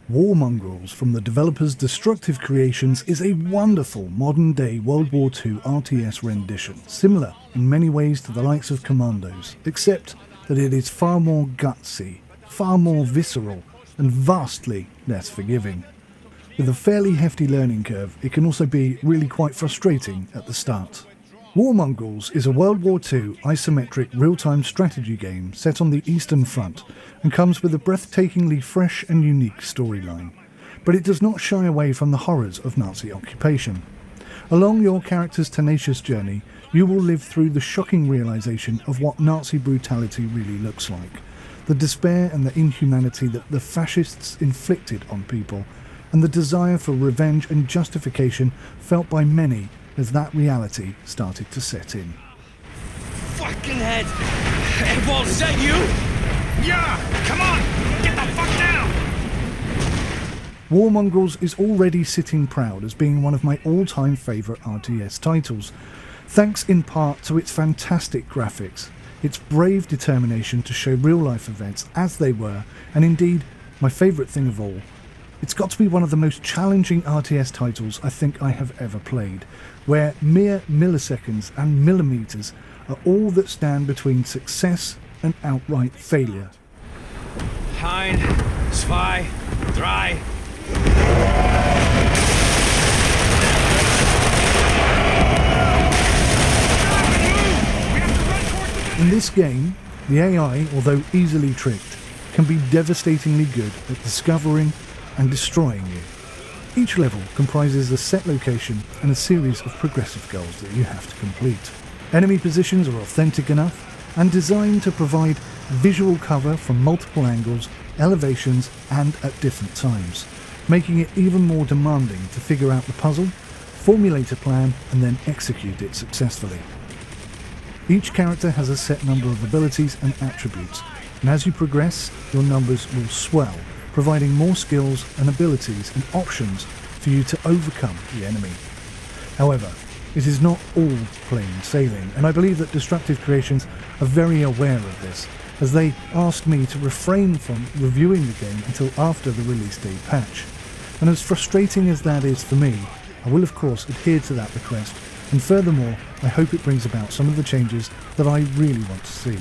War Mongrels from the developers Destructive Creations is a wonderful modern-day World War II RTS rendition, similar in many ways to the likes of Commandos, except that it is far more gutsy, far more visceral, and vastly less forgiving. With a fairly hefty learning curve, it can also be really quite frustrating at the start. War Mongrels is a World War II isometric real-time strategy game set on the Eastern Front and comes with a breathtakingly fresh and unique storyline. But it does not shy away from the horrors of Nazi occupation. Along your character's tenacious journey, you will live through the shocking realisation of what Nazi brutality really looks like, the despair and the inhumanity that the fascists inflicted on people, and the desire for revenge and justification felt by many as that reality started to set in. Fucking head! Well, is that you? Yeah! Come on! Get the fuck down! War Mongrels is already sitting proud as being one of my all-time favourite RTS titles, thanks in part to its fantastic graphics, its brave determination to show real-life events as they were, and indeed, my favourite thing of all, it's got to be one of the most challenging RTS titles I think I have ever played, where mere milliseconds and millimetres are all that stand between success and outright failure. 1, 2, 3. In this game, the AI, although easily tricked, can be devastatingly good at discovering and destroying you. Each level comprises a set location and a series of progressive goals that you have to complete. Enemy positions are authentic enough and designed to provide visual cover from multiple angles, elevations and at different times, making it even more demanding to figure out the puzzle, formulate a plan and then execute it successfully. Each character has a set number of abilities and attributes, and as you progress, your numbers will swell, providing more skills and abilities and options for you to overcome the enemy. However, it is not all plain sailing, and I believe that Destructive Creations are very aware of this, as they asked me to refrain from reviewing the game until after the release date patch. And as frustrating as that is for me, I will of course adhere to that request, and furthermore, I hope it brings about some of the changes that I really want to see.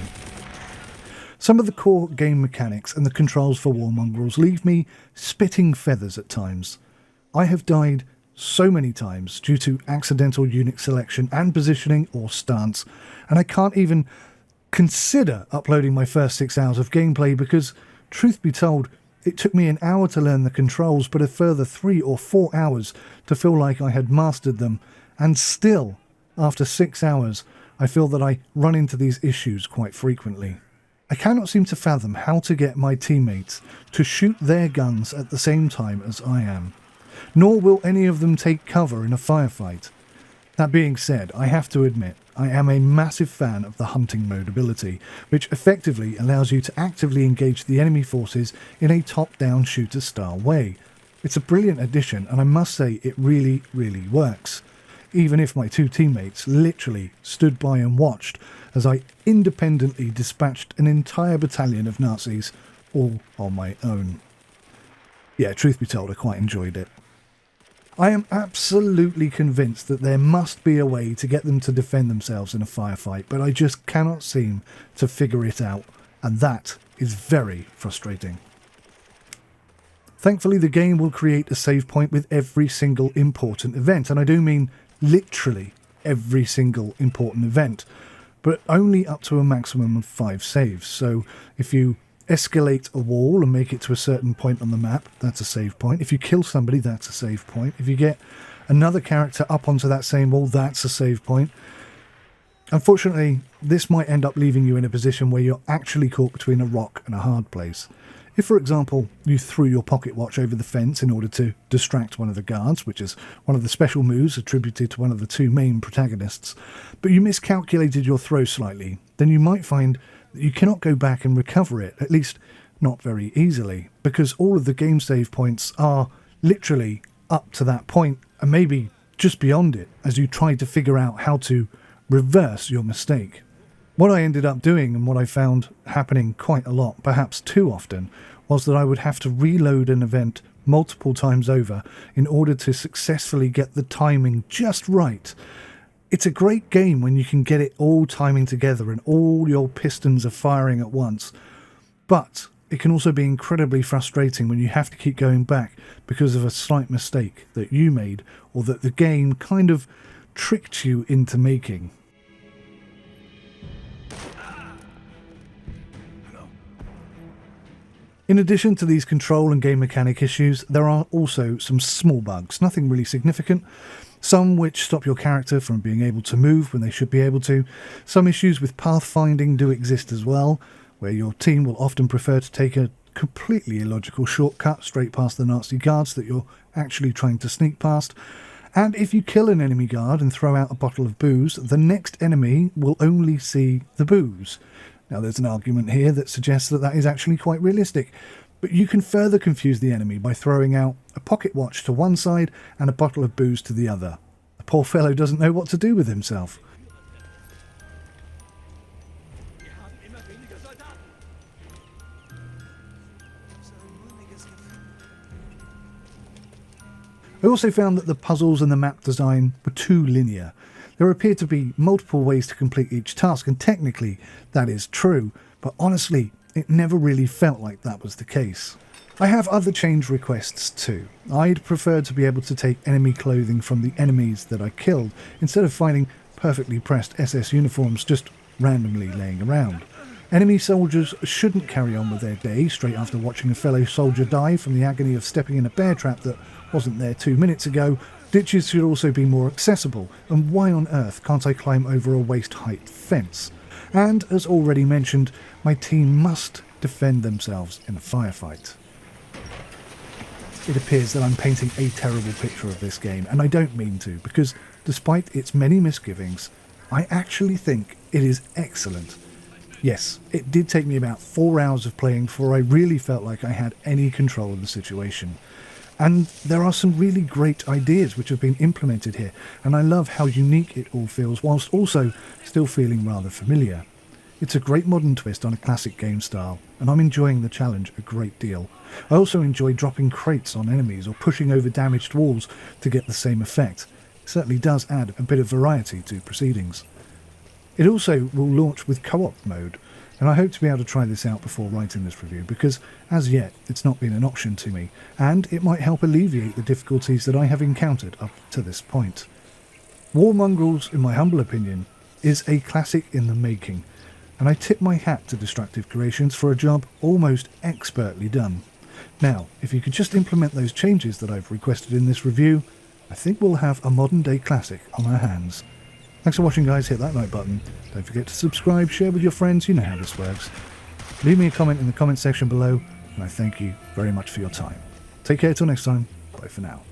Some of the core game mechanics and the controls for War Mongrels leave me spitting feathers at times. I have died so many times due to accidental unit selection and positioning or stance, and I can't even consider uploading my first 6 hours of gameplay because, truth be told, it took me an hour to learn the controls but a further 3 or 4 hours to feel like I had mastered them, and still, after 6 hours, I feel that I run into these issues quite frequently. I cannot seem to fathom how to get my teammates to shoot their guns at the same time as I am, nor will any of them take cover in a firefight. That being said, I have to admit, I am a massive fan of the hunting mode ability, which effectively allows you to actively engage the enemy forces in a top-down shooter-style way. It's a brilliant addition, and I must say it really, really works, even if my two teammates literally stood by and watched as I independently dispatched an entire battalion of Nazis, all on my own. Yeah, truth be told, I quite enjoyed it. I am absolutely convinced that there must be a way to get them to defend themselves in a firefight, but I just cannot seem to figure it out, and that is very frustrating. Thankfully, the game will create a save point with every single important event, and I do mean literally every single important event, but only up to a maximum of 5 saves. So if you escalate a wall and make it to a certain point on the map, that's a save point. If you kill somebody, that's a save point. If you get another character up onto that same wall, that's a save point. Unfortunately, this might end up leaving you in a position where you're actually caught between a rock and a hard place. If, for example, you threw your pocket watch over the fence in order to distract one of the guards, which is one of the special moves attributed to one of the two main protagonists, but you miscalculated your throw slightly, then you might find that you cannot go back and recover it, at least not very easily, because all of the game save points are literally up to that point, and maybe just beyond it, as you try to figure out how to reverse your mistake. What I ended up doing, and what I found happening quite a lot, perhaps too often, was that I would have to reload an event multiple times over in order to successfully get the timing just right. It's a great game when you can get it all timing together and all your pistons are firing at once, but it can also be incredibly frustrating when you have to keep going back because of a slight mistake that you made or that the game kind of tricked you into making. In addition to these control and game mechanic issues, there are also some small bugs, nothing really significant. Some which stop your character from being able to move when they should be able to. Some issues with pathfinding do exist as well, where your team will often prefer to take a completely illogical shortcut straight past the Nazi guards that you're actually trying to sneak past. And if you kill an enemy guard and throw out a bottle of booze, the next enemy will only see the booze. Now there's an argument here that suggests that that is actually quite realistic, but you can further confuse the enemy by throwing out a pocket watch to one side and a bottle of booze to the other. The poor fellow doesn't know what to do with himself. I also found that the puzzles and the map design were too linear. There appeared to be multiple ways to complete each task, and technically that is true, but honestly it never really felt like that was the case. I have other change requests too. I'd prefer to be able to take enemy clothing from the enemies that I killed, instead of finding perfectly pressed SS uniforms just randomly laying around. Enemy soldiers shouldn't carry on with their day straight after watching a fellow soldier die from the agony of stepping in a bear trap that wasn't there 2 minutes ago. Ditches should also be more accessible, and why on earth can't I climb over a waist-height fence? And, as already mentioned, my team must defend themselves in a firefight. It appears that I'm painting a terrible picture of this game, and I don't mean to, because despite its many misgivings, I actually think it is excellent. Yes, it did take me about 4 hours of playing before I really felt like I had any control of the situation. And there are some really great ideas which have been implemented here, and I love how unique it all feels, whilst also still feeling rather familiar. It's a great modern twist on a classic game style, and I'm enjoying the challenge a great deal. I also enjoy dropping crates on enemies or pushing over damaged walls to get the same effect. It certainly does add a bit of variety to proceedings. It also will launch with co-op mode, and I hope to be able to try this out before writing this review, because as yet it's not been an option to me, and it might help alleviate the difficulties that I have encountered up to this point. War Mongrels, in my humble opinion, is a classic in the making, and I tip my hat to Destructive Creations for a job almost expertly done. Now, if you could just implement those changes that I've requested in this review, I think we'll have a modern day classic on our hands. Thanks for watching, guys. Hit that like button. Don't forget to subscribe, share with your friends. You know how this works. Leave me a comment in the comment section below, and I thank you very much for your time. Take care till next time. Bye for now.